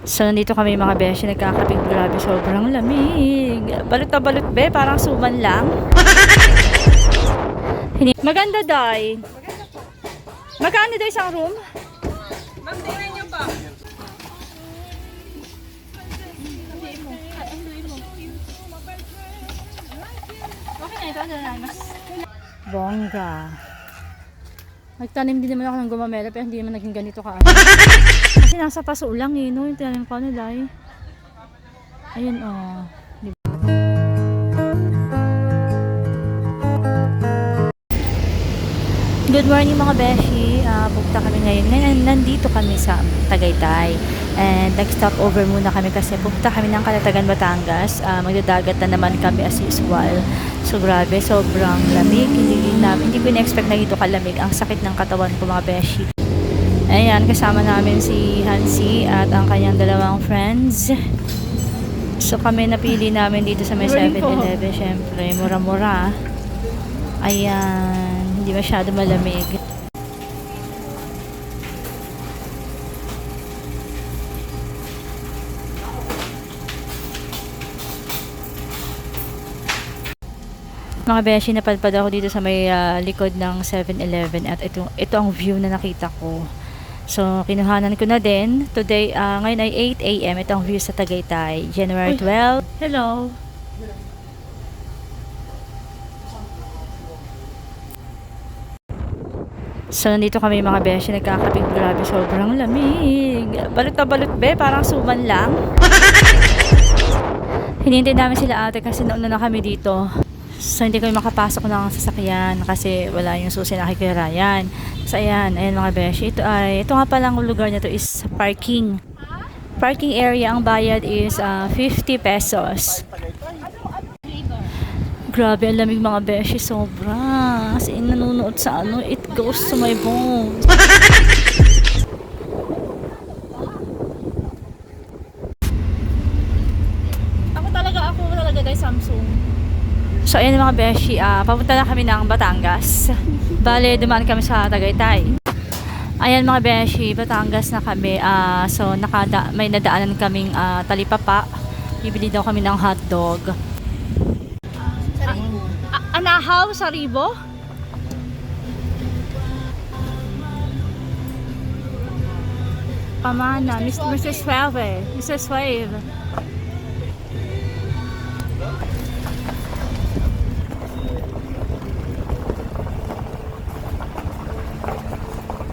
So, nandito kami mga beshi, nagkakapit. Grabe, sobrang lamig. Balot na balot, be. Parang suman lang. Maganda, day. Magkano daw isang room? Ma'am, tingnan niyo pa. Okay na ito. Mas bongga. Nagtanim din naman ako ng gumamela pero hindi naman naging ganito ka. Kasi nasa paso lang eh, no? Yung tinanim ko nila eh. Ayun oh. Good morning mga beshi. Bukta kami ngayon. Nandito kami sa Tagaytay. And nag-stop over muna kami kasi pupunta kami ng Calatagan, Batangas. Magdadagat na naman kami as usual. So grabe, sobrang lamig. Hindi ko na-expect na ito kalamig. Ang sakit ng katawan ko mga beshi. Ayan, kasama namin si Hansi at ang kanyang dalawang friends. So kami napili namin dito sa may 7-Eleven. Syempre, mura-mura. Ayan. Hindi masyado malamig. Mga beshi, napadpad ako dito sa may likod ng 7-Eleven at ito ang view na nakita ko. So, kinuhanan ko na din. Today, ngayon ay 8 AM. Ito ang view sa Tagaytay. January 12. Hello! So, nandito kami mga beshi, nagkakapit. Grabe, sobrang lamig. Balot na balot, be. Parang suman lang. Hinihintay namin sila ate kasi nauna na kami dito. So, hindi kami makapasok ng sasakyan kasi wala yung susi na kay Ryan. So, ayan mga beshi. Ito nga palang lugar na to is parking. Parking area, ang bayad is 50 pesos. Grabe, ang lamig mga beshi, sobra. As in, nanunood sa it goes to my bones. Ako talaga guys, Samsung. So, ayan mga beshi, papunta na kami ng Batangas. Bale, dumaan kami sa Tagaytay. Ayan mga beshi, Batangas na kami. So, may nadaanan kaming talipapa. Bibili daw kami ng hotdog. Anahaw sa Ribo? Pamana, Mrs. Suave. Mrs. Suave.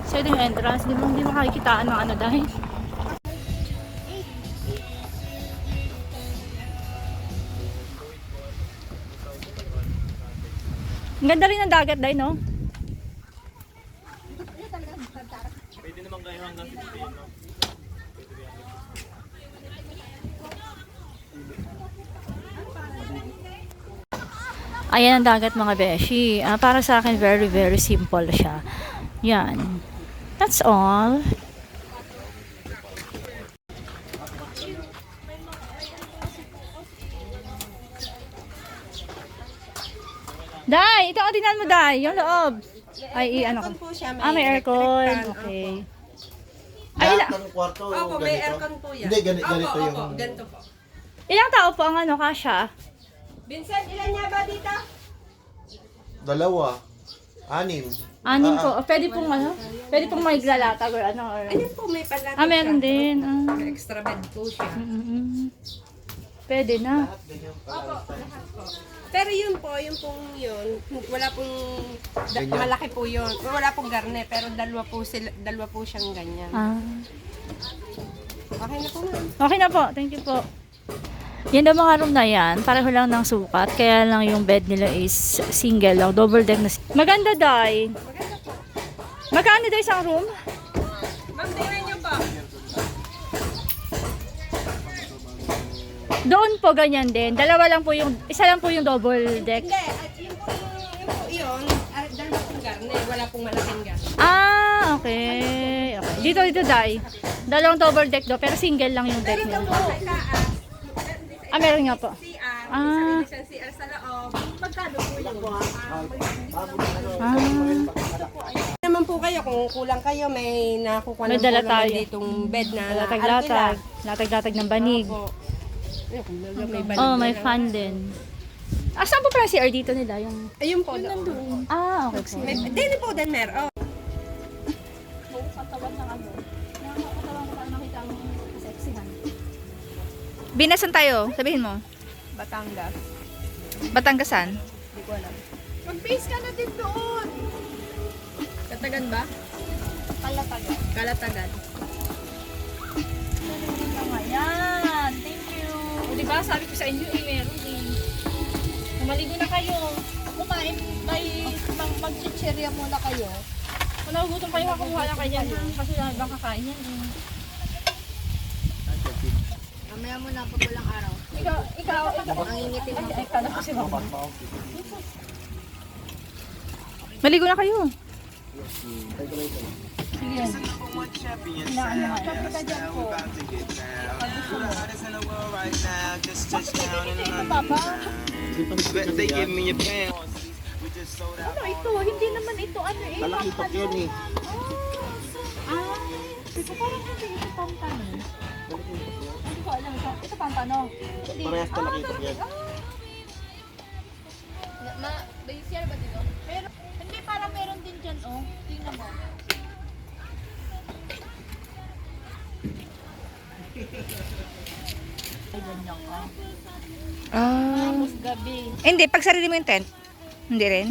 So, ito yung entrance. Hindi mo kakikitaan ng ano dahil. Ang ganda rin ng dagat dahil, no? Pwede naman kayo hanggang 15, no? Ayan ang dagat mga beshi. Para sa akin, very, very simple siya. Yan. That's all. Day, ito ang tingnan mo, Day. Yung loob. Ay, ano ko? Aircon po siya. May aircon. electric fan, Okay. Opo. Ay, Ang kwarto, Opo, may ganito? aircon po yan. Hindi, ganito Opo, yung... opo, ganito po. ilang tao po ang ano, kasha? Vincent, ilan niya ba dito? Dalawa. Anim. Anim po. Pwede pong may glalatag or ano. Or... Ayun po, may palatag meron siya. din. May extra bed po siya. Pwede na. Opo, lahat po. Pero yun po, yung pong yun, wala pong Ganyan. malaki po yun. Wala pong garne, pero dalawa po siyang ganyan. Okay na po ma'am. Okay na po. Thank you po. Yan daw mga room na yan. Pareho lang ng sukat. Kaya lang yung bed nila is single lang. Double deck na. Maganda, Day. Maganda po. Magkano daw isang room? Ma'am, tingnan niyo po. Doon po ganyan din. Isa lang po yung double deck. Hindi, at yun po yun, dalawa pong garne, wala pong malaking garne. Okay. Dito, Day. Dalawang double deck do, pero single lang yung deck nila. Dito po sa itaas, Meron nga po. CR, Ah. may sarili siyang CR sa loob. Magkano po yun? Ah. Naman po kayo, kung kulang kayo, may nakukuha May lang po dala naman tayo. ditong bed na Latag-latag. Latag-latag ng banig. Opo. Ayun, kumbaga may banig Oh, na may lang. fan din. Ah, saan po pala si CR dito nila? Yung... Ayun po doon. Ah, okay po. Dili po din meron. Katawan ng ano. Nakakatawan ko para makita ang sexihan. Binasan tayo, sabihin mo. Batangas. Batanggasan. Hindi ko alam. Mag-base ka na din doon. Katagan ba? Kalatagan. Kalatagan. Ayan, thank you. O diba, sabi ko sa inyo, meron eh. Maligo na kayo. Kumain, mag-chichirya muna kayo. Kung nagugutom kayo, kakuha na kayo yan. Kasi bang kakain yan eh. Mamaya mo na pag walang araw. Ikaw, Nangingitim ako. ay, kala ko si Mama. Maligo na kayo. Sige. Hinaan mo nga. Sabi ka dyan po. Pag gusto mo. Ito, Papa. They give me a pen. Ano ito? Hindi naman ito ano eh. Talakitok yun eh. Ah, ito parang hindi ito pampano. Hindi ko alam ito. Ito pampano. Hindi. Parehas talakitok yan. May CR ba dito? Pero, hindi parang meron din dyan oh. Tingnan mo. Ay, ganyan ka. Ah. Tapos gabi. Hindi, pag sarili mo yung tent. Hindi rin.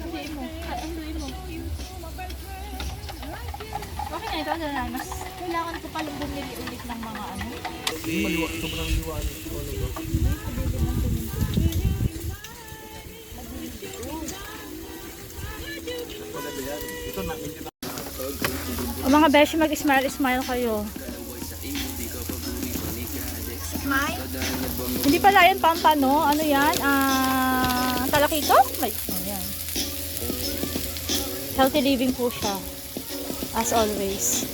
Anduin mo. Anduin mo. Okay na ito. Ano na? Mas kailangan ko palang bumili ulit ng mga ano. Maliwa, sobrang liwa. Ito na, O mga beshi, mag-smile kayo. Smile? Hindi pala yan pampano. Ano yan? Talakito? May, oh, yan. Healthy living po siya. As always.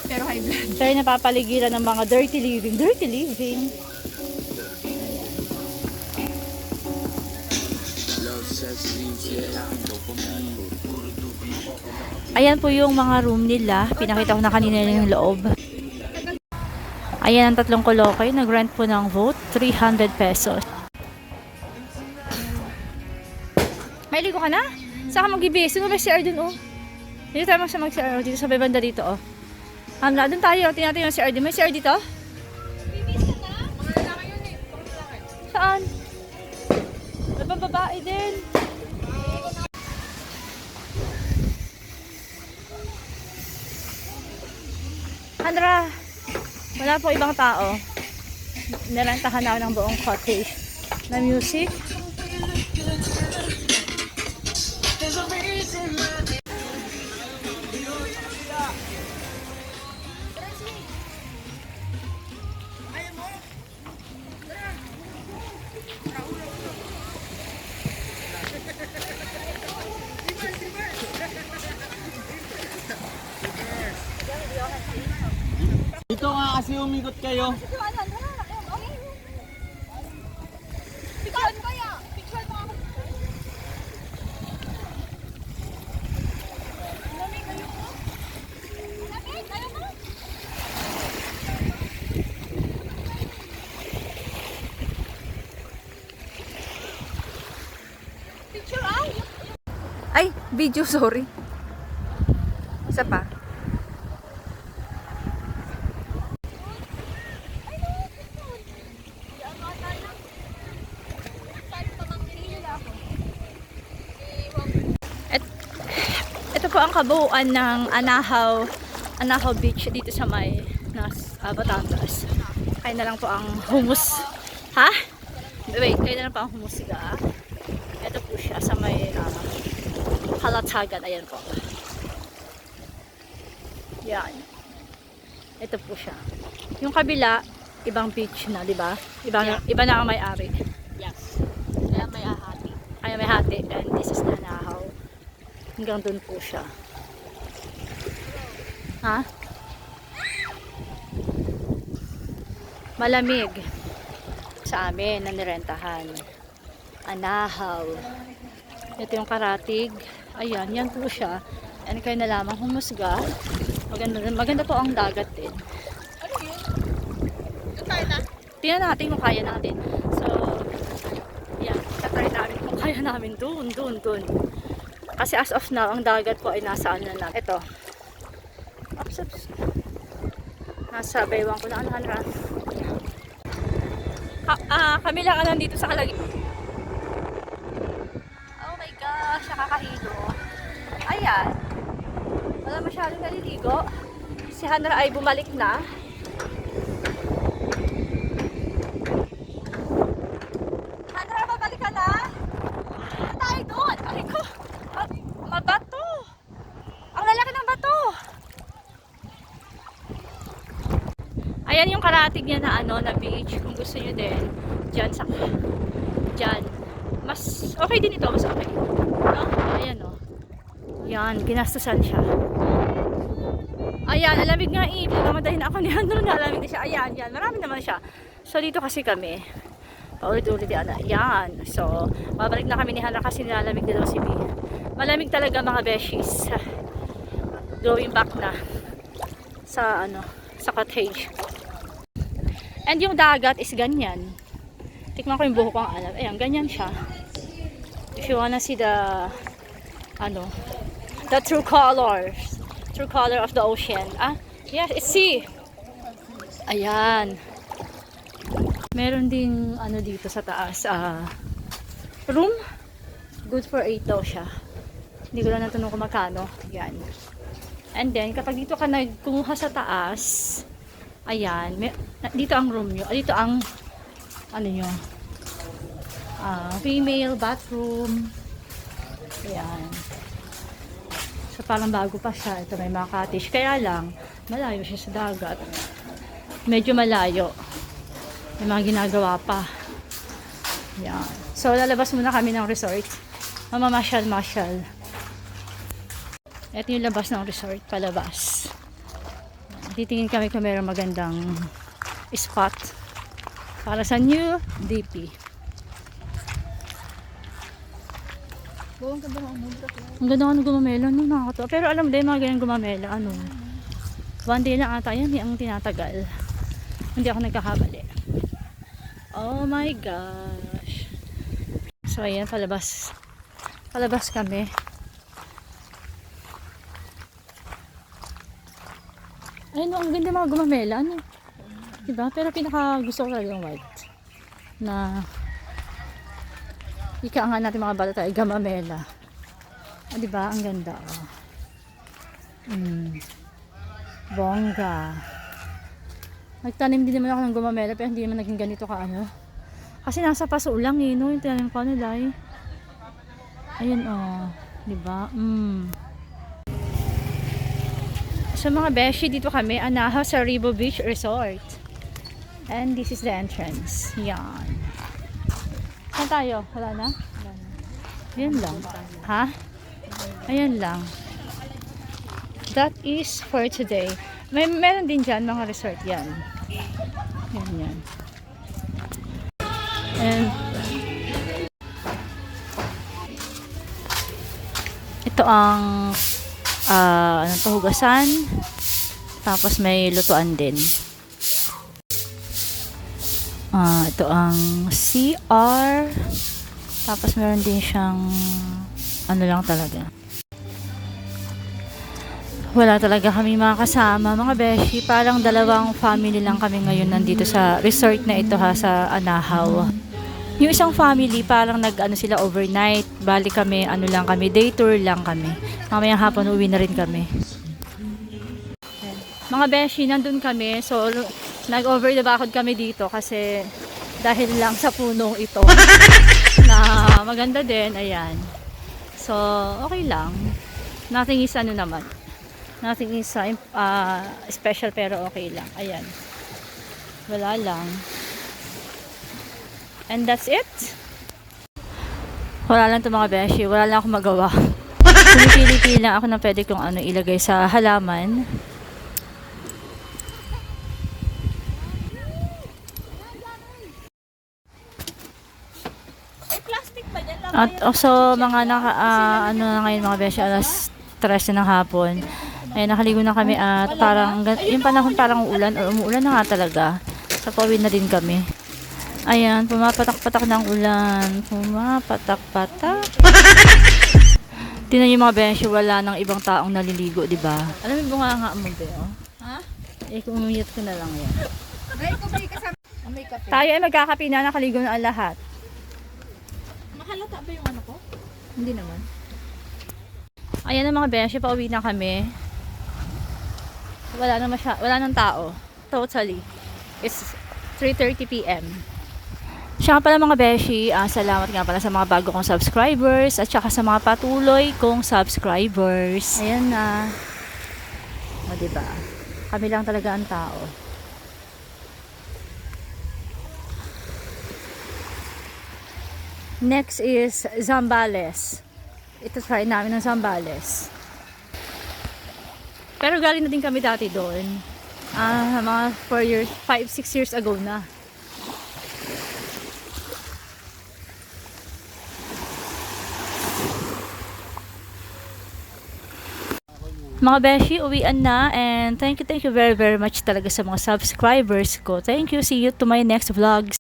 Pero high blood. Siya yung napapaligiran ng mga dirty living. Dirty living. Ayan po yung mga room nila. Pinakita ko na kanina yung loob. Ayan ang tatlong kolokoy. Nag-rent po ng vote. 300 pesos. May ligo ka na? Saan ka mag-ibis? Sino ba si CR dun oh? Dito tayo mag-CR dito sa may banda dito oh. Doon tayo. Tingnan natin yung CR dito. May CR dito? Saan? May babae din. Andra, wala po ibang tao. Narentahan ako ng buong cottage na music. Dito nga kasi umikot kayo. Ay, video, sorry. Isa pa. Ito po ang kabuuan ng Anahaw Beach dito sa may Batangas. Kain na lang po ang hummus. Ha? Wait, kain na lang po ang hummus siga. Ito po siya sa may Kalatagan. Ayan po. Yan. Ito po siya. Yung kabila, ibang beach na, di ba? Iba na ang may-ari. Yes. Kaya may ahati. Kaya may hati. And this is the Anahaw. Hanggang dun po siya. Ha? Malamig. sa amin na nirentahan. Anahaw. Ito yung karatig. Ayan, yan po siya. Yan kayo na lamang humusga. Maganda po ang dagat din. Tingnan natin kung kaya natin. So, yan. Tatry namin kung kaya namin dun. Kasi as of now, ang dagat po ay nasa ano na. Ito. Oops. Nasa baywang ko na ano. Kami lang nandito sa kalagi. Oh my gosh, nakakahilo. Ayan. Wala masyadong naliligo. Si Hanra ay bumalik na. Hanra, babalik ka na? Ano tayo doon? Aray ko. Mabato. Ang lalaki ng bato. Ayan yung karatig niya na ano, na beach. Kung gusto niyo din, dyan. Mas okay din ito, mas okay. No? Ayan o. Yan, ginastusan siya. Ayan, alamig nga eh. Pinakamadahin ako ni Andrew na alamig na siya. Ayan, yan. Marami naman siya. So, dito kasi kami. Paulit-ulit yan. Ayan. So, babalik na kami ni Hannah kasi nilalamig na daw si B. Malamig talaga mga beshies. Going back na sa ano, sa cottage. And yung dagat is ganyan. Tikman ko yung buhok ko ang alam. Ayan, ganyan siya. If you wanna see the ano, the true color of the ocean. Yes, it's sea. Ayan. Meron ding ano dito sa taas, room. Good for 8 daw siya. Hindi ko lang natanong kung magkano. Yan. And then, kapag dito ka nagkumuha sa taas, ayan, dito ang room nyo. Dito ang, ano nyo, female bathroom. Ayan. So, parang bago pa siya. Ito may mga cottage. Kaya lang, malayo siya sa dagat. Medyo malayo. May mga ginagawa pa. Ayan. So, lalabas muna kami ng resort. Mamamasyal-masyal. Ito yung labas ng resort, palabas. Titingin kami kung mayroong magandang spot para sa new DP. Ang ganda ka ng gumamela, no? Nakakatawa. Pero alam mo din, mga ganyan gumamela, ano? One day na ata yan, ang tinatagal. Hindi ako nagkakamali. Oh my gosh. So, ayan, palabas. Palabas kami. Ayun, ang ganda mga gumamela, ano? Diba? Pero pinaka gusto ko talaga yung white. Na ika nga natin mga bata tayo, gamamela. Diba? Ang ganda, oh. Bongga. Nagtanim din naman ako ng gumamela, pero hindi naman naging ganito ka, ano? Kasi nasa paso lang, eh, no? Yung tinanim ko nila, eh. Ayun, oh. Diba? So mga beshi, dito kami, Anahaw sa Ribo Beach Resort. And this is the entrance. Yan. Saan tayo? Wala na? Yan lang. Ha? Ayan lang. That is for today. Meron din dyan mga resort yan. Yan. And ito ang pahugasan. Tapos may lutuan din. Ito ang CR. Tapos meron din siyang ano lang talaga. Wala talaga kami mga kasama, mga beshi. Parang dalawang family lang kami ngayon nandito sa resort na ito ha, sa Anahaw. Yung isang family, parang nag-ano sila overnight. Bali kami, ano lang kami, day tour lang kami. Mamayang hapon, uwi na rin kami. Mga beshi, nandun kami. So, nag-over the bakod kami dito kasi dahil lang sa punong ito na maganda din, ayan. So, okay lang. Nothing is ano naman. Nothing is special pero okay lang. Ayan. Wala lang. And that's it. Wala lang ito mga beshi. Wala lang akong magawa. Pumipili lang ako na pwede kong ano ilagay sa halaman. At also, mga ano na ngayon mga beshi, alas 3 na ng hapon. Ay, nakaligo na kami at parang, yung panahon parang uulan or umuulan na nga talaga. Sa pawid na din kami. Ayan, pumapatak-patak ng ulan. Pumapatak-patak. Tingnan niyo mga beshi, wala nang ibang taong naliligo, di ba? Alam mo bunga nga mo, be, oh? Ha? Eh, kung umiyot ko na lang yan. Ay, kung may kasama. May kape. Tayo ay magkakapi na, nakaligo na ang lahat. Mahalata ba yung ano ko? Hindi naman. Ayan na mga beshi, pauwi na kami. Wala nang tao. Totally. It's 3:30 p.m. Siya nga pala mga beshi, salamat nga pala sa mga bago kong subscribers at saka sa mga patuloy kong subscribers. Ayan na. O diba? Kami lang talaga ang tao. Next is Zambales. Ito try namin ng Zambales. Pero galing na din kami dati doon. Mga 5-6 years ago na. Mga beshi, uwian na and thank you very much talaga sa mga subscribers ko. Thank you. See you to my next vlogs.